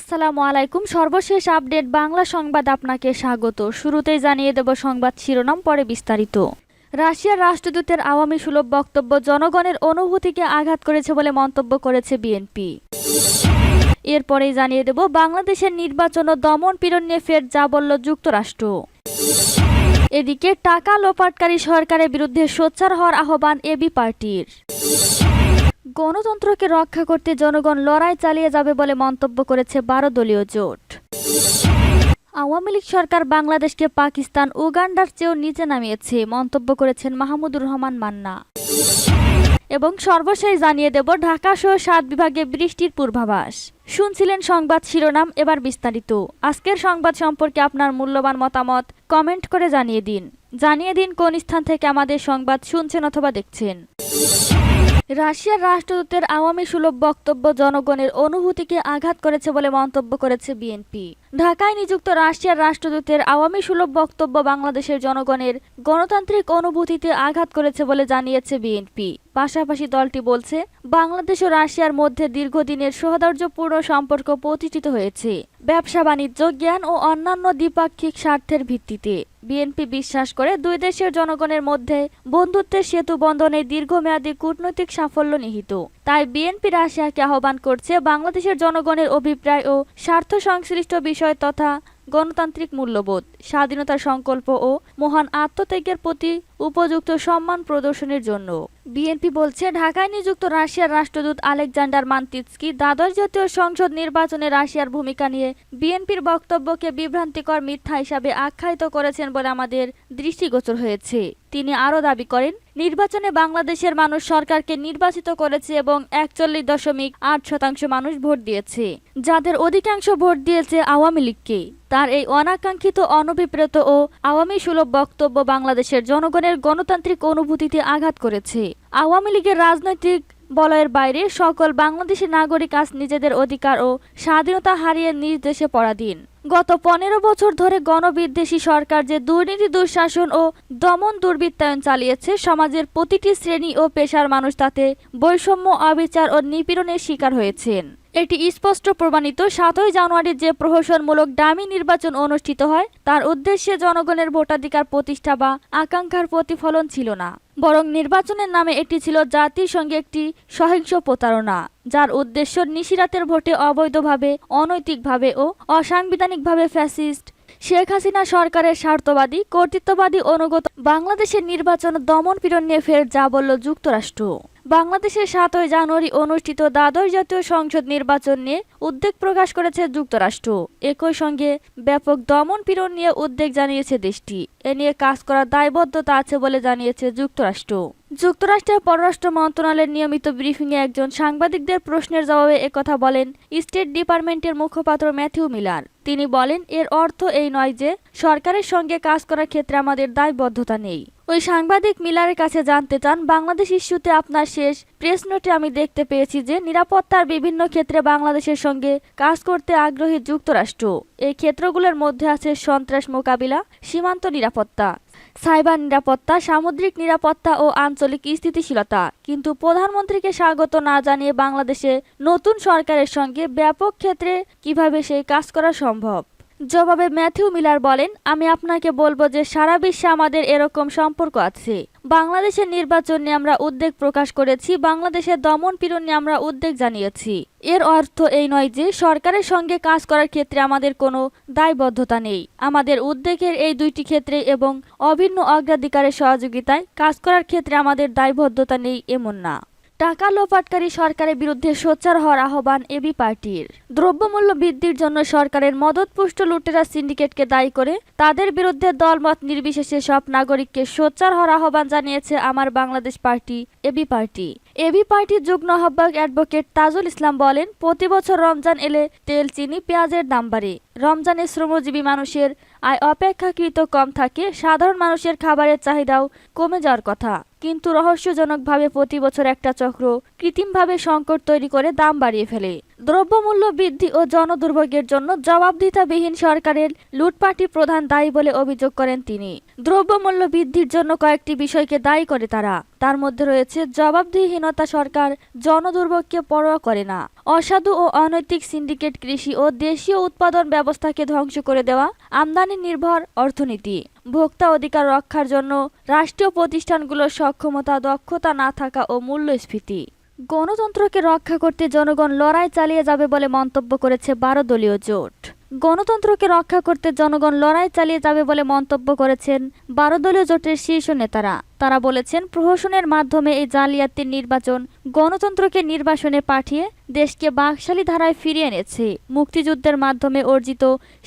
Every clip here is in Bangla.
আসসালামু আলাইকুম। সর্বশেষ আপডেট বাংলা সংবাদ আপনাকে স্বাগত। শুরুতেই জানিয়ে দেব সংবাদ শিরোনাম, পরে বিস্তারিত। রাশিয়ার রাষ্ট্রদূতের আওয়ামী সুলভ বক্তব্য জনগণের অনুভূতিকে আঘাত করেছে বলে মন্তব্য করেছে বিএনপি। এরপরেই জানিয়ে দেব বাংলাদেশের নির্বাচন ও দমন পীড়ন নিয়ে ফের যা বলল যুক্তরাষ্ট্র। এদিকে টাকা লোপাটকারী সরকারের বিরুদ্ধে সোচ্চার হওয়ার আহ্বান এবি পার্টির। গণতন্ত্রকে রক্ষা করতে জনগণ লড়াই চালিয়ে যাবে বলে মন্তব্য করেছে 12 দলীয় জোট। আওয়ামী লীগ সরকার বাংলাদেশকে পাকিস্তান, উগান্ডার চেয়েও নিচে নামিয়েছে, মন্তব্য করেছেন মাহমুদুর রহমান মান্না। এবং সর্বশেষ জানিয়ে দেব ঢাকা সহ 7 বিভাগে বৃষ্টির পূর্বাভাস। শুনছিলেন সংবাদ শিরোনাম, এবার বিস্তারিত। আজকের সংবাদ সম্পর্কে আপনার মূল্যবান মতামত কমেন্ট করে জানিয়ে দিন কোন স্থান থেকে আমাদের সংবাদ শুনছেন অথবা দেখছেন। রাশিয়ার রাষ্ট্রদূতের আওয়ামী সুলভ বক্তব্য জনগণের অনুভূতিকে আঘাত করেছে বলে মন্তব্য করেছে বিএনপি। ঢাকায় নিযুক্ত রাশিয়ার রাষ্ট্রদূতের আওয়ামী সুলভ বক্তব্য বাংলাদেশের জনগণের গণতান্ত্রিক অনুভূতিতে আঘাত করেছে বলে জানিয়েছে বিএনপি। পাশাপাশি দলটি বলছে, বাংলাদেশ ও রাশিয়ার মধ্যে দীর্ঘদিনের সৌহার্দ্যপূর্ণ সম্পর্ক প্রতিষ্ঠিত হয়েছে ব্যবসা বাণিজ্য, জ্ঞান ও অন্যান্য দ্বিপাক্ষিক স্বার্থের ভিত্তিতে। বিএনপি বিশ্বাস করে দুই দেশের জনগণের মধ্যে বন্ধুত্বের সেতু বন্ধনে দীর্ঘমেয়াদী কূটনৈতিক সাফল্য নিহিত। তাই বিএনপি রাশিয়াকে আহ্বান করছে বাংলাদেশের জনগণের অভিপ্রায় ও স্বার্থ সংশ্লিষ্ট বিষয় তথা গণতান্ত্রিক মূল্যবোধ, স্বাধীনতার সংকল্প ও মহান আত্মত্যাগের প্রতি উপযুক্ত সম্মান প্রদর্শনের জন্য। বিএনপি বলছে, ঢাকায় নিযুক্ত রাশিয়ার রাষ্ট্রদূত আলেকজান্ডার মানতিৎস্কি দ্বাদশ জাতীয় সংসদ নির্বাচনে রাশিয়ার ভূমিকা নিয়ে বিএনপির বক্তব্যকে বিভ্রান্তিকর, মিথ্যা হিসাবে আখ্যায়িত করেছেন বলে আমাদের দৃষ্টিগোচর হয়েছে। তিনি আরও দাবি করেন, নির্বাচনে বাংলাদেশের মানুষ সরকারকে নির্বাচিত করেছে এবং 41.8% মানুষ ভোট দিয়েছে, যাদের অধিকাংশ ভোট দিয়েছে আওয়ামী লীগকে। তার এই অনাকাঙ্ক্ষিত, অনভিপ্রেত ও আওয়ামী সুলভ বক্তব্য বাংলাদেশের জনগণের গণতান্ত্রিক অনুভূতিতে আঘাত করেছে। আওয়ামী লীগের রাজনৈতিক বলয়ের বাইরে সকল বাংলাদেশি নাগরিক আজ নিজেদের অধিকার ও স্বাধীনতা হারিয়ে নিজ দেশে পরাধীন। গত 15 বছর ধরে গণবিদ্বেষী সরকার যে দুর্নীতি, দুঃশাসন ও দমন দুর্বৃত্তায়ন চালিয়েছে, সমাজের প্রতিটি শ্রেণী ও পেশার মানুষ তাতে বৈষম্য, অবিচার ও নিপীড়নের শিকার হয়েছেন। এটি স্পষ্ট প্রমাণিত। 7ই জানুয়ারি যে প্রহসনমূলক ডামি নির্বাচন অনুষ্ঠিত হয়, তার উদ্দেশ্যে জনগণের ভোটাধিকার প্রতিষ্ঠা বা আকাঙ্ক্ষার প্রতিফলন ছিল না, বরং নির্বাচনের নামে এটি ছিল জাতির সঙ্গে একটি সহিংস প্রতারণা, যার উদ্দেশ্য নিশিরাতের ভোটে অবৈধভাবে, অনৈতিকভাবে ও অসাংবিধানিকভাবে ফ্যাসিস্ট শেখ হাসিনা সরকারের স্বার্থবাদী, কর্তৃত্ববাদী অনুগত বাংলাদেশের নির্বাচন দমন পীড়ন নিয়ে ফের যা বলল যুক্তরাষ্ট্র। বাংলাদেশের 7ই জানুয়ারি অনুষ্ঠিত দ্বাদশ জাতীয় সংসদ নির্বাচন নিয়ে উদ্বেগ প্রকাশ করেছে যুক্তরাষ্ট্র। একই সঙ্গে ব্যাপক দমন পীড়ন নিয়ে উদ্বেগ জানিয়েছে দেশটি। এ নিয়ে কাজ করার দায়বদ্ধতা আছে বলে জানিয়েছে যুক্তরাষ্ট্র। যুক্তরাষ্ট্রের পররাষ্ট্র মন্ত্রণালয়ের নিয়মিত ব্রিফিংয়ে একজন সাংবাদিকদের প্রশ্নের জবাবে একথা বলেন স্টেট ডিপার্টমেন্টের মুখপাত্র ম্যাথিউ মিলার। তিনি বলেন, এর অর্থ এই নয় যে সরকারের সঙ্গে কাজ করার ক্ষেত্রে আমাদের দায়বদ্ধতা নেই। ওই সাংবাদিক মিলারের কাছে জানতে চান, বাংলাদেশ ইস্যুতে আপনার শেষ প্রেস নোটে আমি দেখতে পেয়েছি যে নিরাপত্তার বিভিন্ন ক্ষেত্রে বাংলাদেশের সঙ্গে কাজ করতে আগ্রহী যুক্তরাষ্ট্র। এই ক্ষেত্রগুলোর মধ্যে আছে সন্ত্রাস মোকাবিলা, সীমান্ত নিরাপত্তা, সাইবার নিরাপত্তা, সামুদ্রিক নিরাপত্তা ও আঞ্চলিক স্থিতিশীলতা। কিন্তু প্রধানমন্ত্রীকে স্বাগত না জানিয়ে বাংলাদেশে নতুন সরকারের সঙ্গে ব্যাপক ক্ষেত্রে কিভাবে সেই কাজ করা সম্ভব? জবাবে ম্যাথিউ মিলার বলেন, আমি আপনাকে বলবো যে সারা বিশ্বে আমাদের এরকম সম্পর্ক আছে। বাংলাদেশের নির্বাচন নিয়ে আমরা উদ্বেগ প্রকাশ করেছি, বাংলাদেশের দমন পীড়ন নিয়ে আমরা উদ্বেগ জানিয়েছি। এর অর্থ এই নয় যে সরকারের সঙ্গে কাজ করার ক্ষেত্রে আমাদের কোনো দায়বদ্ধতা নেই। আমাদের উদ্বেগের এই দুইটি ক্ষেত্রে এবং অভিন্ন অগ্রাধিকারের সহযোগিতায় কাজ করার ক্ষেত্রে আমাদের দায়বদ্ধতা নেই এমন না। টাকা লোপাটকারী সরকারের বিরুদ্ধে সোচ্চার হওয়ার আহ্বান এবি পার্টির। দ্রব্যমূল্য বৃদ্ধির জন্য সরকারের মদতপুষ্ট লুটেরা সিন্ডিকেটকে দায়ী করে তাদের বিরুদ্ধে দলমত নির্বিশেষে সব নাগরিককে সোচ্চার হওয়ার আহ্বান জানিয়েছে Amar Bangladesh party, AB party. এবি পার্টির যুগ্ম আহ্বায়ক অ্যাডভোকেট তাজুল ইসলাম বলেন, প্রতি বছর রমজান এলে তেল, চিনি, পেঁয়াজের দাম বাড়ে। রমজানে শ্রমজীবী মানুষের আয় অপেক্ষাকৃত কম থাকে, সাধারণ মানুষের খাবারের চাহিদাও কমে যাওয়ার কথা। কিন্তু রহস্যজনকভাবে প্রতি বছর একটা চক্র কৃত্রিমভাবে সংকট তৈরি করে দাম বাড়িয়ে ফেলে। দ্রব্যমূল্য বৃদ্ধি ও জনদুর্ভোগের জন্য জবাবদিহিতাবিহীন সরকারের লুটপাটই প্রধান দায়ী বলে অভিযোগ করেন তিনি। দ্রব্যমূল্য বৃদ্ধির জন্য কয়েকটি বিষয়কে দায়ী করে তারা। তার মধ্যে রয়েছে জবাবদিহিহীনতা, সরকার জনদুর্ভোগকে পরোয়া করে না, অসাধু ও অনৈতিক সিন্ডিকেট, কৃষি ও দেশীয় উৎপাদন ব্যবস্থাকে ধ্বংস করে দেওয়া, আমদানি নির্ভর অর্থনীতি, ভোক্তা অধিকার রক্ষার জন্য রাষ্ট্রীয় প্রতিষ্ঠানগুলোর সক্ষমতা, দক্ষতা না থাকা ও মূল্যস্ফীতি। গণতন্ত্রকে রক্ষা করতে জনগণ লড়াই চালিয়ে যাবে বলে মন্তব্য করেছে 12 দলীয় জোট। গণতন্ত্রকে রক্ষা করতে জনগণ লড়াই চালিয়ে যাবে বলে মন্তব্য করেছেন 12 দলীয় জোটের শীর্ষ নেতারা। তারা বলেছেন, প্রহসনের মাধ্যমে এই জালিয়াতির নির্বাচন গণতন্ত্রকে নির্বাসনে পাঠিয়ে দেশকে বাকশালী ধারায় ফিরিয়ে এনেছে। মুক্তিযুদ্ধের মাধ্যমে অর্জিত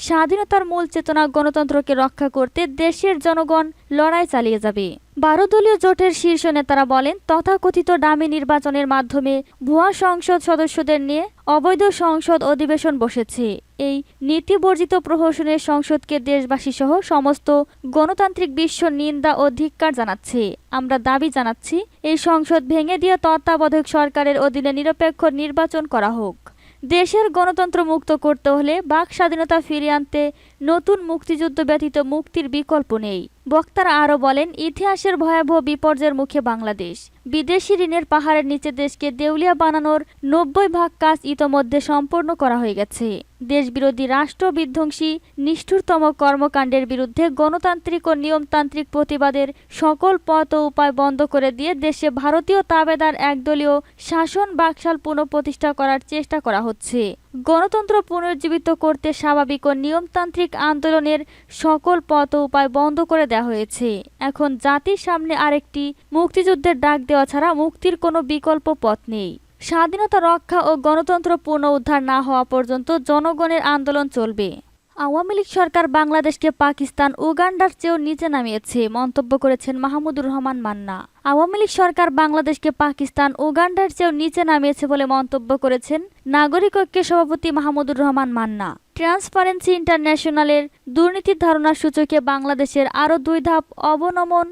স্বাধীনতার মূল চেতনা গণতন্ত্রকে রক্ষা করতে দেশের জনগণ লড়াই চালিয়ে যাবে। 12 দলীয় জোটের শীর্ষ নেতারা বলেন, তথাকথিত ডামি নির্বাচনের মাধ্যমে ভুয়া সংসদ সদস্যদের নিয়ে অবৈধ সংসদ অধিবেশন বসেছে। এই নীতিবর্জিত প্রহসনের সংসদকে দেশবাসী সহ সমস্ত গণতান্ত্রিক বিশ্ব নিন্দা ও ধিক্কার জানাচ্ছে। আমরা দাবি জানাচ্ছি, এই সংসদ ভেঙে দিয়ে তত্ত্বাবধায়ক সরকারের অধীনে নিরপেক্ষ নির্বাচন করা হোক। দেশের গণতন্ত্র মুক্ত করতে হলে বাক স্বাধীনতা ফিরিয়ে আনতে নতুন মুক্তিযুদ্ধ ব্যতীত মুক্তির বিকল্প নেই। বক্তারা আরও বলেন, ইতিহাসের ভয়াবহ বিপর্যয়ের মুখে বাংলাদেশ। বিদেশি ঋণের পাহাড়ের নিচে দেশকে দেউলিয়া বানানোর 90% কাজ ইতোমধ্যে সম্পন্ন করা হয়ে গেছে। দেশবিরোধী, রাষ্ট্র বিধ্বংসী, নিষ্ঠুরতম কর্মকাণ্ডের বিরুদ্ধে গণতান্ত্রিক ও নিয়মতান্ত্রিক প্রতিবাদের সকল পথ ও উপায় বন্ধ করে দিয়ে দেশে ভারতীয় তাবেদার একদলীয় শাসন বাকশাল পুনঃপ্রতিষ্ঠা করার চেষ্টা করা হচ্ছে। গণতন্ত্র পুনর্জীবিত করতে স্বাভাবিক ও নিয়মতান্ত্রিক আন্দোলনের সকল পথ ও উপায় বন্ধ করে দেওয়া হয়েছে। এখন জাতির সামনে আরেকটি মুক্তিযুদ্ধের ডাক দেওয়া ছাড়া মুক্তির কোনো বিকল্প পথ নেই। স্বাধীনতা রক্ষা ও গণতন্ত্র পুনঃ উদ্ধার না হওয়া পর্যন্ত জনগণের আন্দোলন চলবে। আওয়ামী লীগ সরকার বাংলাদেশকে পাকিস্তান, উগান্ডার চেয়েও নিচে নামিয়েছে মন্তব্য করেছেন মাহমুদুর রহমান মান্না। আওয়ামী লীগ সরকার বাংলাদেশকে পাকিস্তান, উগান্ডার চেয়েও নিচে নামিয়েছে বলে মন্তব্য করেছেন নাগরিক ঐক্যের সভাপতি মাহমুদুর রহমান মান্না। ট্রান্সপারেন্সি ইন্টারন্যাশনালের দুর্নীতির ধারণার সূচকে বাংলাদেশের আরও 2 ধাপ অবনমন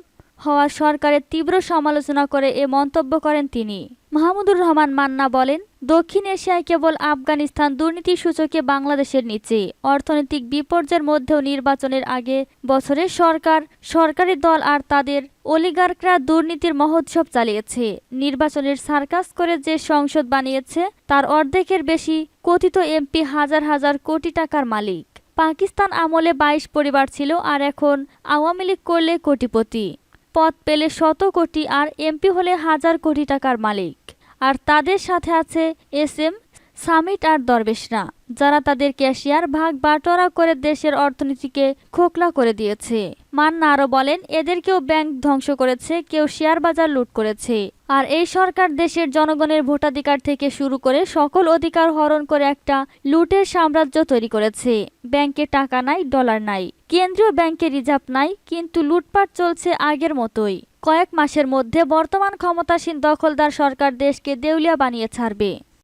হওয়া সরকারের তীব্র সমালোচনা করে এ মন্তব্য করেন তিনি। মাহমুদুর রহমান মান্না বলেন, দক্ষিণ এশিয়ায় কেবল আফগানিস্তান দুর্নীতির সূচকে বাংলাদেশের নিচে। অর্থনৈতিক বিপর্যয়ের মধ্যেও নির্বাচনের আগে বছরে সরকার, সরকারি দল আর তাদের অলিগার্করা দুর্নীতির মহোৎসব চালিয়েছে। নির্বাচনের সার্কাস করে যে সংসদ বানিয়েছে তার অর্ধেকের বেশি কথিত এমপি হাজার হাজার কোটি টাকার মালিক। পাকিস্তান আমলে 22 পরিবার ছিল, আর এখন আওয়ামী লীগ করলে কোটিপতি, পদ পেলে 100 কোটি, আর এমপি হলে 1000 কোটি টাকার মালিক। আর তাদের সাথে আছে SM, সামিট আর দরবেশরা, যারা তাদের ক্যাশিয়ার ভাগ বাটোয়ারা করে দেশের অর্থনীতিকে খোকলা করে দিয়েছে। মান্না আরও বলেন, এদেরকেও ব্যাংক ধ্বংস করেছে, কেউ শেয়ার বাজার লুট করেছে। আর এই সরকার দেশের জনগণের ভোটাধিকার থেকে শুরু করে সকল অধিকার হরণ করে একটা লুটের সাম্রাজ্য তৈরি করেছে। ব্যাংকে টাকা নাই, ডলার নাই, কেন্দ্রীয় ব্যাংকে রিজার্ভ নাই, কিন্তু লুটপাট চলছে আগের মতোই। কয়েক মাসের মধ্যে বর্তমান ক্ষমতাসীন দখলদার সরকার দেশকে দেউলিয়া বানিয়ে ছাড়বে।